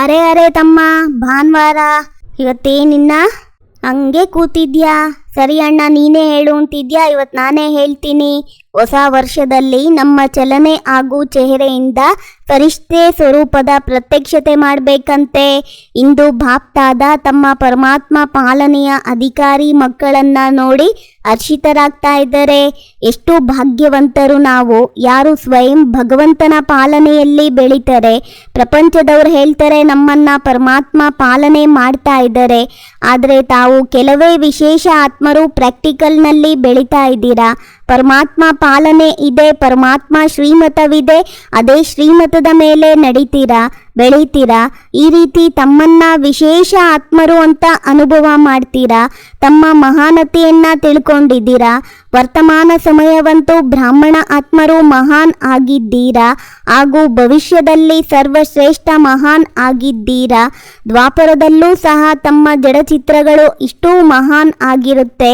ಅರೆ ಅರೆ ತಮ್ಮ, ಭಾನುವಾರ ಇವತ್ತೇನಿನ್ನ ಹಂಗೆ ಕೂತಿದ್ಯಾ? ಸರಿ ಅಣ್ಣ, ನೀನೇ ಹೇಳು ಅಂತಿದ್ಯಾ? ಇವತ್ತು ನಾನೇ ಹೇಳ್ತೀನಿ. ಹೊಸ ವರ್ಷದಲ್ಲಿ ನಮ್ಮ ಚಲನೆ ಹಾಗೂ ಚೆಹರೆಯಿಂದ ಫರಿಷ್ಠೆ ಸ್ವರೂಪದ ಪ್ರತ್ಯಕ್ಷತೆ ಮಾಡಬೇಕಂತೆ. ಇಂದು ಬಾಪ್ತಾದ ತಮ್ಮ ಪರಮಾತ್ಮ ಪಾಲನೆಯ ಅಧಿಕಾರಿ ಮಕ್ಕಳನ್ನ ನೋಡಿ ಹರ್ಷಿತರಾಗ್ತಾ ಇದ್ದಾರೆ. ಎಷ್ಟು ಭಾಗ್ಯವಂತರು ನಾವು, ಯಾರು ಸ್ವಯಂ ಭಗವಂತನ ಪಾಲನೆಯಲ್ಲಿ ಬೆಳೀತಾರೆ. ಪ್ರಪಂಚದವ್ರು ಹೇಳ್ತಾರೆ ನಮ್ಮನ್ನ ಪರಮಾತ್ಮ ಪಾಲನೆ ಮಾಡ್ತಾ ಇದ್ದಾರೆ, ಆದರೆ ತಾವು ಕೆಲವೇ ವಿಶೇಷ ಆತ್ಮರು ಪ್ರಾಕ್ಟಿಕಲ್ನಲ್ಲಿ ಬೆಳೀತಾ ಇದ್ದೀರಾ. ಪರಮಾತ್ಮ ಪಾಲನೆ ಇದೆ, ಪರಮಾತ್ಮ ಶ್ರೀಮತವಿದೆ, ಅದೇ ಶ್ರೀಮತದ ಮೇಲೆ ನಡೀತೀರಾ, ಬೆಳೀತೀರಾ. ಈ ರೀತಿ ತಮ್ಮನ್ನ ವಿಶೇಷ ಆತ್ಮರು ಅಂತ ಅನುಭವ ಮಾಡ್ತೀರಾ. ತಮ್ಮ ಮಹಾನತೆಯನ್ನ ತಿಳ್ಕೊಂಡಿದ್ದೀರಾ. ವರ್ತಮಾನ ಸಮಯವಂತೂ ಬ್ರಾಹ್ಮಣ ಆತ್ಮರು ಮಹಾನ್ ಆಗಿದ್ದೀರಾ, ಹಾಗೂ ಭವಿಷ್ಯದಲ್ಲಿ ಸರ್ವಶ್ರೇಷ್ಠ ಮಹಾನ್ ಆಗಿದ್ದೀರಾ. ದ್ವಾಪರದಲ್ಲೂ ಸಹ ತಮ್ಮ ಜಡಚಿತ್ರಗಳು ಇಷ್ಟೂ ಮಹಾನ್ ಆಗಿರುತ್ತೆ.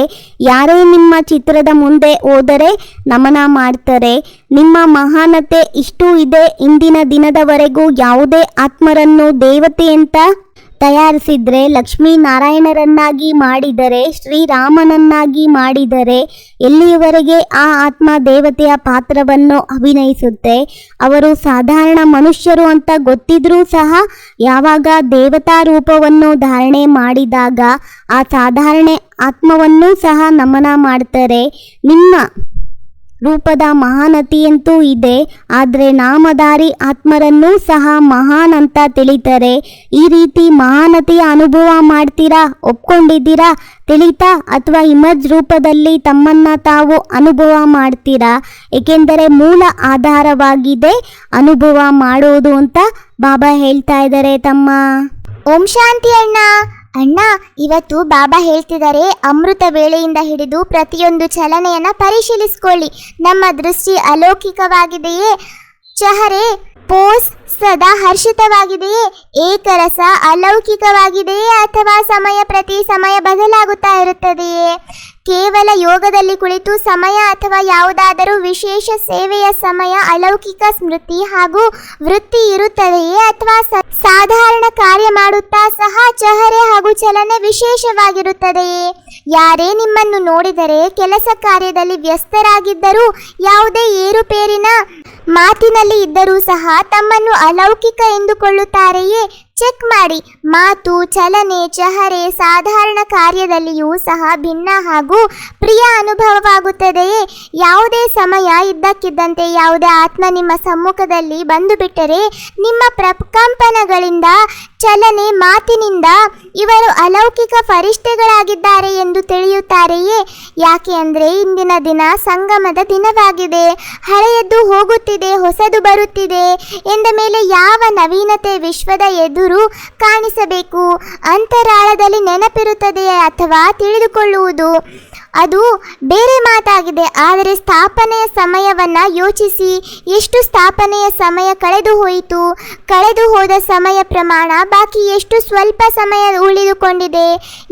ಯಾರೇ ನಿಮ್ಮ ಚಿತ್ರದ ಮುಂದೆ ಹೋದರೆ ನಮನ ಮಾಡ್ತಾರೆ. ನಿಮ್ಮ ಮಹಾನತೆ ಇಷ್ಟು ಇದೆ. ಇಂದಿನ ದಿನದವರೆಗೂ ಯಾವುದೇ ಆತ್ಮರನ್ನು ದೇವತೆ ಅಂತ ತಯಾರಿಸಿದ್ರೆ, ಲಕ್ಷ್ಮೀನಾರಾಯಣರನ್ನಾಗಿ ಮಾಡಿದರೆ, ಶ್ರೀರಾಮನನ್ನಾಗಿ ಮಾಡಿದರೆ, ಎಲ್ಲಿಯವರೆಗೆ ಆ ಆತ್ಮ ದೇವತೆಯ ಪಾತ್ರವನ್ನು ಅಭಿನಯಿಸುತ್ತೆ. ಅವರು ಸಾಧಾರಣ ಮನುಷ್ಯರು ಅಂತ ಗೊತ್ತಿದ್ರೂ ಸಹ ಯಾವಾಗ ದೇವತಾ ರೂಪವನ್ನು ಧಾರಣೆ ಮಾಡಿದಾಗ ಆ ಸಾಧಾರಣ ಆತ್ಮವನ್ನು ಸಹ ನಮನ ಮಾಡ್ತಾರೆ. ನಿಮ್ಮ ರೂಪದ ಮಹಾನತೆಯಂತೂ ಇದೆ, ಆದರೆ ನಾಮಧಾರಿ ಆತ್ಮರನ್ನೂ ಸಹ ಮಹಾನ್ ಅಂತ ತಿಳಿತಾರೆ. ಈ ರೀತಿ ಮಹಾನತೆಯ ಅನುಭವ ಮಾಡ್ತೀರಾ, ಒಪ್ಕೊಂಡಿದ್ದೀರಾ, ತಿಳಿತಾ, ಅಥವಾ ಇಮೇಜ್ ರೂಪದಲ್ಲಿ ತಮ್ಮನ್ನ ತಾವು ಅನುಭವ ಮಾಡ್ತೀರಾ? ಏಕೆಂದರೆ ಮೂಲ ಆಧಾರವಾಗಿದೆ ಅನುಭವ ಮಾಡೋದು ಅಂತ ಬಾಬಾ ಹೇಳ್ತಾ ಇದ್ದಾರೆ ತಮ್ಮ. ಓಂ ಶಾಂತಿ ಅಣ್ಣ. ಅಣ್ಣ, ಇವತ್ತು ಬಾಬಾ ಹೇಳ್ತಿದ್ದಾರೆ, ಅಮೃತ ವೇಳೆಯಿಂದ ಹಿಡಿದು ಪ್ರತಿಯೊಂದು ಚಲನೆಯನ್ನು ಪರಿಶೀಲಿಸ್ಕೊಳ್ಳಿ. ನಮ್ಮ ದೃಷ್ಟಿ ಅಲೌಕಿಕವಾಗಿದೆಯೇ? ಚಹರೆ ಪೋಸ್ ಸದಾ ಹರ್ಷಿತವಾಗಿದೆಯೇ? ಏಕರಸ ಅಲೌಕಿಕವಾಗಿದೆಯೇ? ಅಥವಾ ಸಮಯ ಪ್ರತಿ ಸಮಯ ಬದಲಾಗುತ್ತಾ ಇರುತ್ತದೆಯೇ? ಕೇವಲ ಯೋಗದಲ್ಲಿ ಕುಳಿತು ಸಮಯ ಅಥವಾ ಯಾವುದಾದರೂ ವಿಶೇಷ ಸೇವೆಯ ಸಮಯ ಅಲೌಕಿಕ ಸ್ಮೃತಿ ಹಾಗೂ ವೃತ್ತಿ ಇರುತ್ತದೆಯೇ? ಅಥವಾ ಸಾಧಾರಣ ಕಾರ್ಯ ಮಾಡುತ್ತಾ ಸಹ ಚಹರೆ ಹಾಗೂ ಚಲನೆ ವಿಶೇಷವಾಗಿರುತ್ತದೆಯೇ? ಯಾರೇ ನಿಮ್ಮನ್ನು ನೋಡಿದರೆ ಕೆಲಸ ಕಾರ್ಯದಲ್ಲಿ ವ್ಯಸ್ತರಾಗಿದ್ದರೂ, ಯಾವುದೇ ಏರುಪೇರಿನ ಮಾತಿನಲ್ಲಿ ಇದ್ದರೂ ಸಹ ತಮ್ಮನ್ನು ಅಲೌಕಿಕ ಎಂದುಕೊಳ್ಳುತ್ತಾರೆಯೇ? ಚೆಕ್ ಮಾಡಿ. ಮಾತು, ಚಲನೆ, ಚಹರೆ ಸಾಧಾರಣ ಕಾರ್ಯದಲ್ಲಿಯೂ ಸಹ ಭಿನ್ನ ಹಾಗೂ ಪ್ರಿಯ ಅನುಭವವಾಗುತ್ತದೆಯೇ? ಯಾವುದೇ ಸಮಯ ಇದ್ದಕ್ಕಿದ್ದಂತೆ ಯಾವುದೇ ಆತ್ಮ ನಿಮ್ಮ ಸಮ್ಮುಖದಲ್ಲಿ ಬಂದು ಬಿಟ್ಟರೆ ನಿಮ್ಮ ಪ್ರಕಂಪನಗಳಿಂದ, ಚಲನೆ, ಮಾತಿನಿಂದ ಇವರು ಅಲೌಕಿಕ ಫರಿಷ್ಠೆಗಳಾಗಿದ್ದಾರೆ ಎಂದು ತಿಳಿಯುತ್ತಾರೆಯೇ? ಯಾಕೆ ಅಂದರೆ ಇಂದಿನ ದಿನ ಸಂಗಮದ ದಿನವಾಗಿದೆ. ಹಳೆಯದ್ದು ಹೋಗುತ್ತಿದೆ, ಹೊಸದು ಬರುತ್ತಿದೆ ಎಂದ ಮೇಲೆ ಯಾವ ನವೀನತೆ ವಿಶ್ವದ ಎದುರು ಕಾಣಿಸಬೇಕು? ಅಂತರಾಳದಲ್ಲಿ ನೆನಪಿರುತ್ತದೆಯೇ ಅಥವಾ ತಿಳಿದುಕೊಳ್ಳುವುದು ಅದು ಬೇರೆ ಮಾತಾಗಿದೆ. ಆದರೆ ಸ್ಥಾಪನೆಯ ಸಮಯವನ್ನು ಯೋಚಿಸಿ. ಎಷ್ಟು ಸ್ಥಾಪನೆಯ ಸಮಯ ಕಳೆದು ಹೋಯಿತು? ಕಳೆದು ಹೋದ ಸಮಯ ಪ್ರಮಾಣ ಬಾಕಿ ಎಷ್ಟು? ಸ್ವಲ್ಪ ಸಮಯ ಉಳಿದುಕೊಂಡಿದೆ.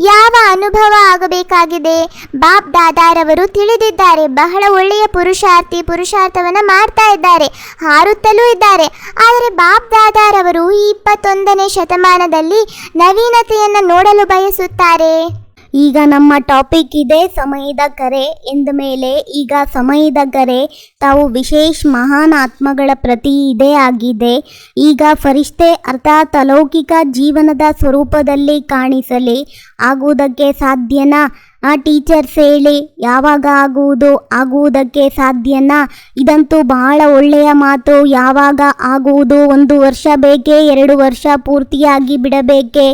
ಯಾವ ಅನುಭವ ಆಗಬೇಕಾಗಿದೆ? ಬಾಪ್ ದಾದಾರವರು ತಿಳಿದಿದ್ದಾರೆ. ಬಹಳ ಒಳ್ಳೆಯ ಪುರುಷಾರ್ಥವನ್ನು ಮಾಡ್ತಾ ಇದ್ದಾರೆ, ಹಾರುತ್ತಲೂ ಇದ್ದಾರೆ. ಆದರೆ ಬಾಪ್ ದಾದಾರವರು ಈ 21ನೇ ಶತಮಾನದಲ್ಲಿ ನವೀನತೆಯನ್ನು ನೋಡಲು ಬಯಸುತ್ತಾರೆ. ಈಗ ನಮ್ಮ ಟಾಪಿಕ್ ಇದೆ ಸಮಯದ ಕರೆ ಎಂದ ಮೇಲೆ, ಈಗ ಸಮಯದ ಕರೆ ತಾವು ವಿಶೇಷ ಮಹಾನ್ ಆತ್ಮಗಳ ಪ್ರತಿ ಇದೇ ಆಗಿದೆ. ಈಗ ಫರಿಷ್ಠೆ ಅರ್ಥಾತ್ ಅಲೌಕಿಕ ಜೀವನದ ಸ್ವರೂಪದಲ್ಲಿ ಕಾಣಿಸಲಿ ಆಗುವುದಕ್ಕೆ ಸಾಧ್ಯನಾ? ಟೀಚರ್ಸ್ ಹೇಳಿ, ಯಾವಾಗ ಆಗುವುದಕ್ಕೆ ಸಾಧ್ಯನಾ? ಇದಂತೂ ಬಹಳ ಒಳ್ಳೆಯ ಮಾತು. ಯಾವಾಗ ಆಗುವುದು? 1 ವರ್ಷ ಬೇಕೇ? 2 ವರ್ಷ ಪೂರ್ತಿಯಾಗಿ ಬಿಡಬೇಕೇ?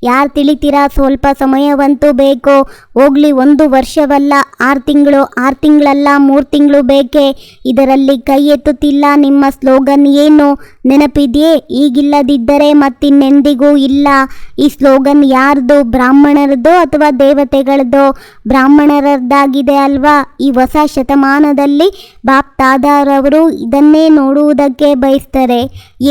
ಯಾರು ತಿಳಿತೀರಾ? ಸ್ವಲ್ಪ ಸಮಯವಂತೂ ಬೇಕು. ಹೋಗ್ಲಿ, 1 ವರ್ಷವಲ್ಲ, 6 ತಿಂಗಳು, 6 ತಿಂಗಳಲ್ಲ, 3 ತಿಂಗಳು ಬೇಕೇ? ಇದರಲ್ಲಿ ಕೈ ಎತ್ತುತ್ತಿಲ್ಲ. ನಿಮ್ಮ ಸ್ಲೋಗನ್ ಏನು ನೆನಪಿದೆಯೇ? ಈಗಿಲ್ಲದಿದ್ದರೆ ಮತ್ತಿನ್ನೆಂದಿಗೂ ಇಲ್ಲ. ಈ ಸ್ಲೋಗನ್ ಯಾರ್ದು? ಬ್ರಾಹ್ಮಣರದ್ದು ಅಥವಾ ದೇವತೆಗಳದ್ದು? ಬ್ರಾಹ್ಮಣರದ್ದಾಗಿದೆ ಅಲ್ವಾ? ಈ ಹೊಸ ಶತಮಾನದಲ್ಲಿ ಬಾಪ್ ದಾದಾರವರು ಇದನ್ನೇ ನೋಡುವುದಕ್ಕೆ ಬಯಸ್ತಾರೆ.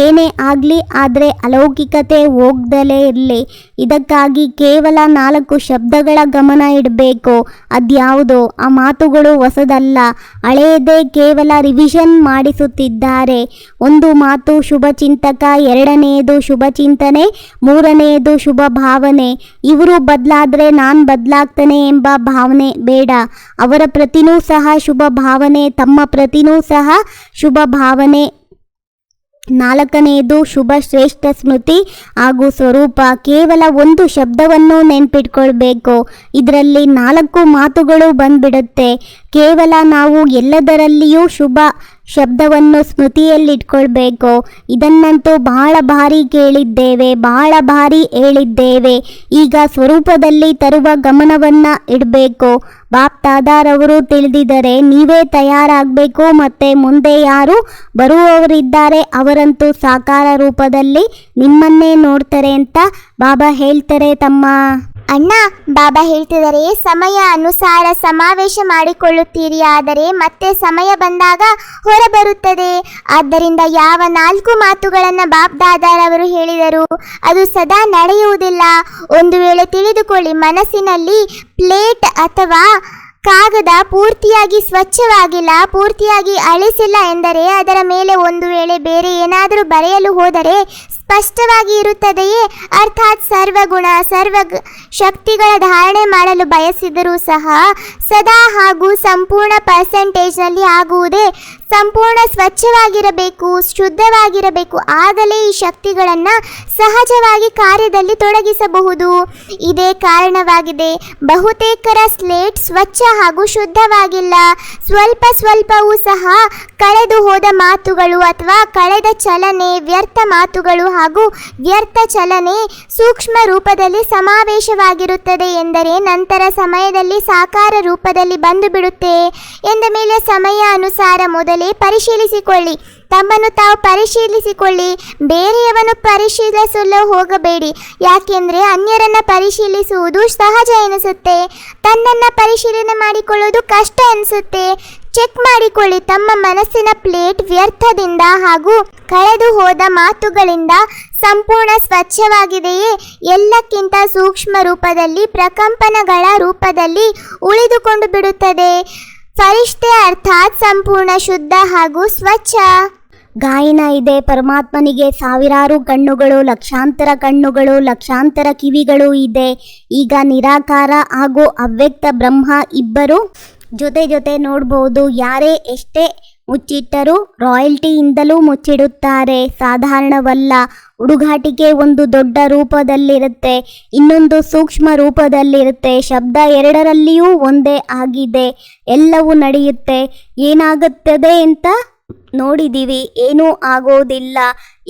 ಏನೇ ಆಗಲಿ ಆದರೆ ಅಲೌಕಿಕತೆ ಹೋಗ್ದಲೇ ಇರಲಿ. ಇದಕ್ಕಾಗಿ ಕೇವಲ 4 ಶಬ್ದಗಳ ಗಮನ ಇಡಬೇಕು. ಅದ್ಯಾವುದೋ ಆ ಮಾತುಗಳು ಹೊಸದಲ್ಲ, ಹಳೆಯದೇ, ಕೇವಲ ರಿವಿಷನ್ ಮಾಡಿಸುತ್ತಿದ್ದಾರೆ. ಒಂದು ಮಾತು ಶುಭಚಿಂತಕ, 2ನೇದು ಶುಭಚಿಂತನೆ, 3ನೇದು ಶುಭ ಭಾವನೆ. ಇವರು ಬದಲಾದರೆ ನಾನು ಬದಲಾಗ್ತಾನೆ ಎಂಬ ಭಾವನೆ ಬೇಡ. ಅವರ ಪ್ರತಿನೂ ಸಹ ಶುಭ ಭಾವನೆ, ತಮ್ಮ ಪ್ರತಿನೂ ಸಹ ಶುಭ ಭಾವನೆ. 4ನೇದು ಶುಭ ಶ್ರೇಷ್ಠ ಸ್ಮೃತಿ ಹಾಗೂ ಸ್ವರೂಪ. ಕೇವಲ ಒಂದು ಶಬ್ದವನ್ನು ನೆನ್ಪಿಟ್ಕೊಳ್ಬೇಕು. ಇದರಲ್ಲಿ 4 ಮಾತುಗಳು ಬಂದ್ಬಿಡುತ್ತೆ. ಕೇವಲ ನಾವು ಎಲ್ಲದರಲ್ಲಿಯೂ ಶುಭ ಶಬ್ದವನ್ನು ಸ್ಮೃತಿಯಲ್ಲಿಟ್ಕೊಳ್ಬೇಕು. ಇದನ್ನಂತೂ ಬಹಳ ಬಾರಿ ಕೇಳಿದ್ದೇವೆ, ಬಹಳ ಬಾರಿ ಹೇಳಿದ್ದೇವೆ. ಈಗ ಸ್ವರೂಪದಲ್ಲಿ ತರುವ ಗಮನವನ್ನು ಇಡಬೇಕು. ಬಾಪ್ ದಾದಾರವರು ತಿಳಿದಿದ್ದಾರೆ, ನೀವೇ ತಯಾರಾಗಬೇಕು. ಮತ್ತು ಮುಂದೆ ಯಾರು ಬರುವವರಿದ್ದಾರೆ ಅವರಂತೂ ಸಾಕಾರ ರೂಪದಲ್ಲಿ ನಿಮ್ಮನ್ನೇ ನೋಡ್ತಾರೆ ಅಂತ ಬಾಬಾ ಹೇಳ್ತಾರೆ ತಮ್ಮ. ಅಣ್ಣ, ಬಾಬಾ ಹೇಳ್ತಿದ್ದಾರೆ, ಸಮಯ ಅನುಸಾರ ಸಮಾವೇಶ ಮಾಡಿಕೊಳ್ಳುತ್ತೀರಿ, ಆದರೆ ಮತ್ತೆ ಸಮಯ ಬಂದಾಗ ಹೊರಬರುತ್ತದೆ. ಆದ್ದರಿಂದ ಯಾವ 4 ಮಾತುಗಳನ್ನು ಬಾಪ್ ದಾದಾರವರು ಹೇಳಿದರು ಅದು ಸದಾ ನಡೆಯುವುದಿಲ್ಲ. ಒಂದು ವೇಳೆ ತಿಳಿದುಕೊಳ್ಳಿ, ಮನಸ್ಸಿನಲ್ಲಿ ಪ್ಲೇಟ್ ಅಥವಾ ಕಾಗದ ಪೂರ್ತಿಯಾಗಿ ಸ್ವಚ್ಛವಾಗಿಲ್ಲ, ಪೂರ್ತಿಯಾಗಿ ಅಳಿಸಿಲ್ಲ ಎಂದರೆ ಅದರ ಮೇಲೆ ಒಂದು ವೇಳೆ ಬೇರೆ ಏನಾದರೂ ಬರೆಯಲು ಹೋದರೆ ಸ್ಪಷ್ಟವಾಗಿ ಇರುತ್ತದೆಯೇ? ಅರ್ಥಾತ್ ಸರ್ವಗುಣ ಶಕ್ತಿಗಳ ಧಾರಣೆ ಮಾಡಲು ಬಯಸಿದರೂ ಸಹ ಸದಾ ಹಾಗೂ ಸಂಪೂರ್ಣ ಪರ್ಸೆಂಟೇಜ್ನಲ್ಲಿ ಆಗುವುದೇ. ಸಂಪೂರ್ಣ ಸ್ವಚ್ಛವಾಗಿರಬೇಕು, ಶುದ್ಧವಾಗಿರಬೇಕು. ಆಗಲೇ ಈ ಶಕ್ತಿಗಳನ್ನು ಸಹಜವಾಗಿ ಕಾರ್ಯದಲ್ಲಿ ತೊಡಗಿಸಬಹುದು. ಇದೇ ಕಾರಣವಾಗಿದೆ ಬಹುತೇಕರ ಸ್ಲೇಟ್ ಸ್ವಚ್ಛ ಹಾಗೂ ಶುದ್ಧವಾಗಿಲ್ಲ. ಸ್ವಲ್ಪವೂ ಸಹ ಕಳೆದು ಹೋದ ಮಾತುಗಳು ಅಥವಾ ಕಳೆದ ಚಲನೆ, ವ್ಯರ್ಥ ಮಾತುಗಳು ಹಾಗೂ ವ್ಯರ್ಥ ಚಲನೆ ಸೂಕ್ಷ್ಮ ರೂಪದಲ್ಲಿ ಸಮಾವೇಶವಾಗಿರುತ್ತದೆ ಎಂದರೆ ನಂತರ ಸಮಯದಲ್ಲಿ ಸಾಕಾರ ರೂಪದಲ್ಲಿ ಬಂದು ಬಿಡುತ್ತೆ. ಎಂದ ಮೇಲೆ ಸಮಯ ಅನುಸಾರ ಮೊದಲೇ ಪರಿಶೀಲಿಸಿಕೊಳ್ಳಿ, ತಮ್ಮನ್ನು ತಾವು ಪರಿಶೀಲಿಸಿಕೊಳ್ಳಿ. ಬೇರೆಯವನು ಪರಿಶೀಲಿಸಲು ಹೋಗಬೇಡಿ. ಯಾಕೆಂದರೆ ಅನ್ಯರನ್ನು ಪರಿಶೀಲಿಸುವುದು ಸಹಜ ಎನಿಸುತ್ತೆ, ತನ್ನನ್ನು ಪರಿಶೀಲನೆ ಮಾಡಿಕೊಳ್ಳುವುದು ಕಷ್ಟ ಎನಿಸುತ್ತೆ. ಚೆಕ್ ಮಾಡಿಕೊಳ್ಳಿ, ತಮ್ಮ ಮನಸ್ಸಿನ ಪ್ಲೇಟ್ ವ್ಯರ್ಥದಿಂದ ಹಾಗೂ ಕಳೆದು ಹೋದ ಮಾತುಗಳಿಂದ ಸಂಪೂರ್ಣ ಸ್ವಚ್ಛವಾಗಿದೆಯೇ? ಎಲ್ಲಕ್ಕಿಂತ ಸೂಕ್ಷ್ಮ ರೂಪದಲ್ಲಿ ಪ್ರಕಂಪನಗಳ ರೂಪದಲ್ಲಿ ಉಳಿದುಕೊಂಡು ಬಿಡುತ್ತದೆ. ಫರಿಷ್ಠೆ ಅರ್ಥಾತ್ ಸಂಪೂರ್ಣ ಶುದ್ಧ ಹಾಗೂ ಸ್ವಚ್ಛ. ಗಾಯನ ಇದೆ, ಪರಮಾತ್ಮನಿಗೆ ಸಾವಿರಾರು ಕಣ್ಣುಗಳು, ಲಕ್ಷಾಂತರ ಕಣ್ಣುಗಳು, ಲಕ್ಷಾಂತರ ಕಿವಿಗಳು ಇದೆ. ಈಗ ನಿರಾಕಾರ ಹಾಗೂ ಅವ್ಯಕ್ತ ಬ್ರಹ್ಮ ಇಬ್ಬರು ಜೊತೆ ನೋಡ್ಬೋದು. ಯಾರೇ ಎಷ್ಟೇ ಮುಚ್ಚಿಟ್ಟರೂ ರಾಯಲ್ಟಿಯಿಂದಲೂ ಮುಚ್ಚಿಡುತ್ತಾರೆ. ಸಾಧಾರಣವಲ್ಲ. ಹುಡುಗಾಟಿಕೆ ಒಂದು ದೊಡ್ಡ ರೂಪದಲ್ಲಿರುತ್ತೆ, ಇನ್ನೊಂದು ಸೂಕ್ಷ್ಮ ರೂಪದಲ್ಲಿರುತ್ತೆ. ಶಬ್ದ ಎರಡರಲ್ಲಿಯೂ ಒಂದೇ ಆಗಿದೆ. ಎಲ್ಲವೂ ನಡೆಯುತ್ತೆ. ಏನಾಗುತ್ತದೆ ಅಂತ ನೋಡಿದ್ದೀವಿ, ಏನೂ ಆಗೋದಿಲ್ಲ.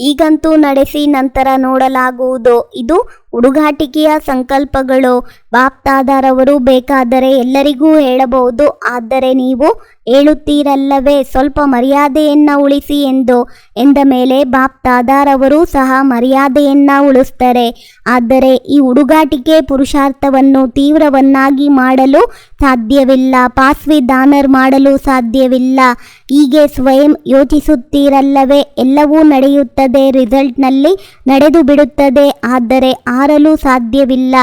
ಈಗಂತೂ ನಡೆಸಿ ನಂತರ ನೋಡಲಾಗುವುದು. ಇದು ಹುಡುಗಾಟಿಕೆಯ ಸಂಕಲ್ಪಗಳು. ಬಾಪ್ ದಾದಾರವರು ಬೇಕಾದರೆ ಎಲ್ಲರಿಗೂ ಹೇಳಬಹುದು, ಆದರೆ ನೀವು ಹೇಳುತ್ತೀರಲ್ಲವೇ ಸ್ವಲ್ಪ ಮರ್ಯಾದೆಯನ್ನು ಉಳಿಸಿ ಎಂದು. ಎಂದ ಮೇಲೆ ಬಾಪ್ ದಾದಾರವರು ಸಹ ಮರ್ಯಾದೆಯನ್ನು ಉಳಿಸ್ತಾರೆ. ಆದರೆ ಈ ಹುಡುಗಾಟಿಕೆ ಪುರುಷಾರ್ಥವನ್ನು ತೀವ್ರವನ್ನಾಗಿ ಮಾಡಲು ಸಾಧ್ಯವಿಲ್ಲ, ಪಾಸ್ವಿಧಾನರ್ ಮಾಡಲು ಸಾಧ್ಯವಿಲ್ಲ. ಹೀಗೆ ಸ್ವಯಂ ಯೋಚಿಸುತ್ತೀರಲ್ಲವೇ, ಎಲ್ಲವೂ ನಡೆಯುತ್ತದೆ, ರಿಸಲ್ಟ್ನಲ್ಲಿ ನಡೆದು ಬಿಡುತ್ತದೆ, ಆದರೆ ಆರಲು ಸಾಧ್ಯವಿಲ್ಲ.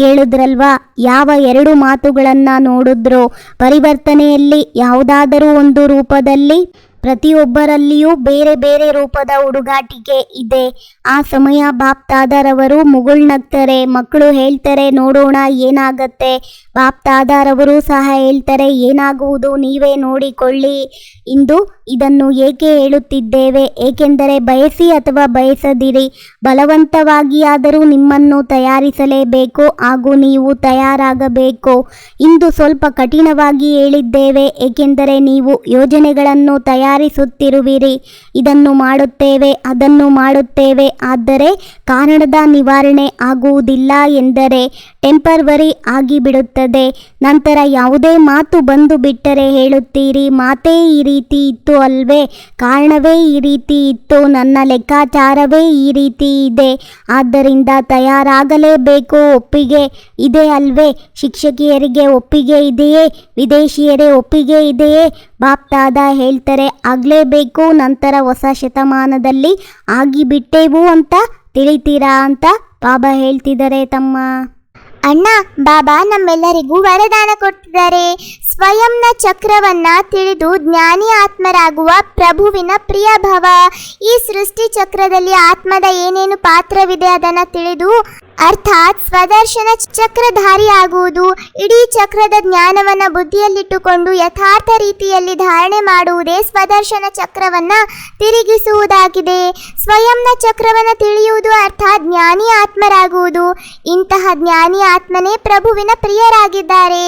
ಕೇಳಿದ್ರಲ್ವಾ, ಯಾವ 2 ಮಾತುಗಳನ್ನು ನೋಡಿದ್ರೋ ಪರಿವರ್ತನೆಯಲ್ಲಿ ಯಾವುದಾದರೂ ಒಂದು ರೂಪದಲ್ಲಿ ಪ್ರತಿಯೊಬ್ಬರಲ್ಲಿಯೂ ಬೇರೆ ಬೇರೆ ರೂಪದ ಹುಡುಗಾಟಿಕೆ ಇದೆ. ಆ ಸಮಯ ಬಾಪ್ ದಾದಾರವರು ಮುಗುಳ್ನಗ್ತಾರೆ. ಮಕ್ಕಳು ಹೇಳ್ತಾರೆ, ನೋಡೋಣ ಏನಾಗತ್ತೆ. ಬಾಪ್ ದಾದಾರವರು ಸಹ ಹೇಳ್ತಾರೆ, ಏನಾಗುವುದು ನೀವೇ ನೋಡಿಕೊಳ್ಳಿ. ಇಂದು ಇದನ್ನು ಏಕೆ ಹೇಳುತ್ತಿದ್ದೇವೆ? ಏಕೆಂದರೆ ಬಯಸಿ ಅಥವಾ ಬಯಸದಿರಿ, ಬಲವಂತವಾಗಿಯಾದರೂ ನಿಮ್ಮನ್ನು ತಯಾರಿಸಲೇಬೇಕು ಹಾಗೂ ನೀವು ತಯಾರಾಗಬೇಕು. ಇಂದು ಸ್ವಲ್ಪ ಕಠಿಣವಾಗಿ ಹೇಳಿದ್ದೇವೆ, ಏಕೆಂದರೆ ನೀವು ಯೋಜನೆಗಳನ್ನು ತಯಾರಿಸುತ್ತಿರುವಿರಿ. ಇದನ್ನು ಮಾಡುತ್ತೇವೆ, ಅದನ್ನು ಮಾಡುತ್ತೇವೆ, ಆದರೆ ಕಾರಣದ ನಿವಾರಣೆ ಆಗುವುದಿಲ್ಲ ಎಂದರೆ ಟೆಂಪರ್ವರಿ ಆಗಿಬಿಡುತ್ತದೆ. ನಂತರ ಯಾವುದೇ ಮಾತು ಬಂದು ಬಿಟ್ಟರೆ ಹೇಳುತ್ತೀರಿ, ಮಾತೇ ಈ ರೀತಿ ಇತ್ತು ಅಲ್ವೇ, ಕಾರಣವೇ ಈ ರೀತಿ ಇತ್ತು, ನನ್ನ ಲೆಕ್ಕಾಚಾರವೇ ಈ ರೀತಿ ಇದೆ, ಆದ್ದರಿಂದ ತಯಾರಾಗಲೇಬೇಕು. ಒಪ್ಪಿಗೆ ಇದೆ ಅಲ್ವೇ? ಶಿಕ್ಷಕಿಯರಿಗೆ ಒಪ್ಪಿಗೆ ಇದೆಯೇ? ವಿದೇಶಿಯರೇ ಒಪ್ಪಿಗೆ ಇದೆಯೇ? ಬಾಪ್ತಾದ ಹೇಳ್ತಾರೆ ಆಗಲೇಬೇಕು, ನಂತರ ಹೊಸ ಶತಮಾನದಲ್ಲಿ ಆಗಿಬಿಟ್ಟೆವು ಅಂತ ತಿಳಿತೀರಾ ಅಂತ ಬಾಬಾ ಹೇಳ್ತಿದ್ದಾರೆ ತಮ್ಮ. ಅಣ್ಣ, ಬಾಬಾ ನಮ್ಮೆಲ್ಲರಿಗೂ ವರದಾನ ಕೊಟ್ಟಿದ್ದಾರೆ. ಸ್ವಯಂನ ಚಕ್ರವನ್ನ ತಿಳಿದು ಜ್ಞಾನಿ ಆತ್ಮರಾಗುವ ಪ್ರಭುವಿನ ಪ್ರಿಯ ಭವ. ಈ ಸೃಷ್ಟಿ ಚಕ್ರದಲ್ಲಿ ಆತ್ಮದ ಏನೇನು ಪಾತ್ರವಿದೆ ಅದನ್ನು ತಿಳಿದು ಅರ್ಥಾತ್ ಸ್ವದರ್ಶನ ಚಕ್ರಧಾರಿಯಾಗುವುದು. ಇಡೀ ಚಕ್ರದ ಜ್ಞಾನವನ್ನ ಬುದ್ಧಿಯಲ್ಲಿಟ್ಟುಕೊಂಡು ಯಥಾರ್ಥ ರೀತಿಯಲ್ಲಿ ಧಾರಣೆ ಮಾಡುವುದೇ ಸ್ವದರ್ಶನ ಚಕ್ರವನ್ನ ತಿರುಗಿಸುವುದಾಗಿದೆ. ಸ್ವಯಂನ ಚಕ್ರವನ್ನ ತಿಳಿಯುವುದು ಅರ್ಥಾತ್ ಜ್ಞಾನಿ ಆತ್ಮರಾಗುವುದು. ಇಂತಹ ಜ್ಞಾನಿ ಆತ್ಮನೇ ಪ್ರಭುವಿನ ಪ್ರಿಯರಾಗಿದ್ದಾರೆ.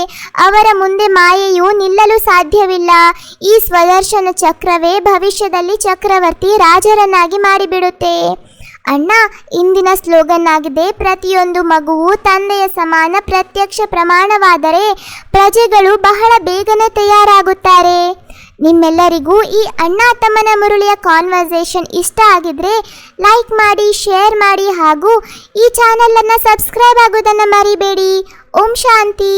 ಅವರ ಮುಂದೆ ಮಾಯೆಯು ನಿಲ್ಲಲು ಸಾಧ್ಯವಿಲ್ಲ. ಈ ಸ್ವದರ್ಶನ ಚಕ್ರವೇ ಭವಿಷ್ಯದಲ್ಲಿ ಚಕ್ರವರ್ತಿ ರಾಜರನ್ನಾಗಿ ಮಾಡಿಬಿಡುತ್ತೆ. ಅಣ್ಣ, ಇಂದಿನ ಸ್ಲೋಗನ್ ಆಗಿದೆ, ಪ್ರತಿಯೊಂದು ಮಗುವು ತಂದೆಯ ಸಮಾನ ಪ್ರತ್ಯಕ್ಷ ಪ್ರಮಾಣವಾದರೆ ಪ್ರಜೆಗಳು ಬಹಳ ಬೇಗನೆ ತಯಾರಾಗುತ್ತಾರೆ. ನಿಮ್ಮೆಲ್ಲರಿಗೂ ಈ ಅಣ್ಣ ತಮ್ಮನ ಮುರುಳಿಯ ಕಾನ್ವರ್ಸೇಷನ್ ಇಷ್ಟ ಆಗಿದ್ರೆ ಲೈಕ್ ಮಾಡಿ, ಶೇರ್ ಮಾಡಿ ಹಾಗೂ ಈ ಚಾನಲನ್ನು ಸಬ್ಸ್ಕ್ರೈಬ್ ಆಗೋದನ್ನು ಮರಿಬೇಡಿ. ಓಂ ಶಾಂತಿ.